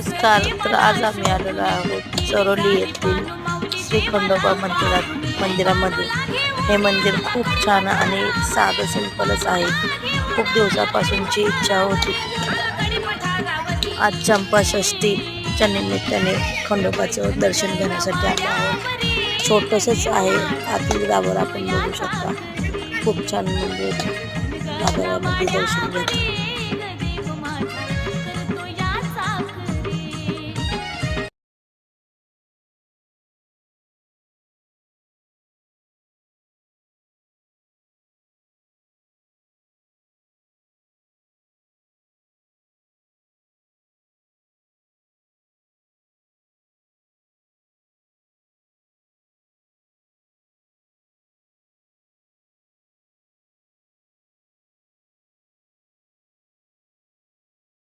नमस्कार. तर आज आम्ही आलेलो आहोत चरोली येथील श्री खंडोबा मंदिरामध्ये. हे मंदिर खूप छान आणि साधं सिंपलच आहे. खूप दिवसापासूनची इच्छा होती. आज चंपाषष्ठीच्या निमित्ताने खंडोबाचं दर्शन घेण्यासाठी आलो आहोत. छोटंसंच आहे, आतील गाभारा आपण बघू शकता. खूप छान मंदिर, गाभाऱ्यामध्ये दर्शन घेतो.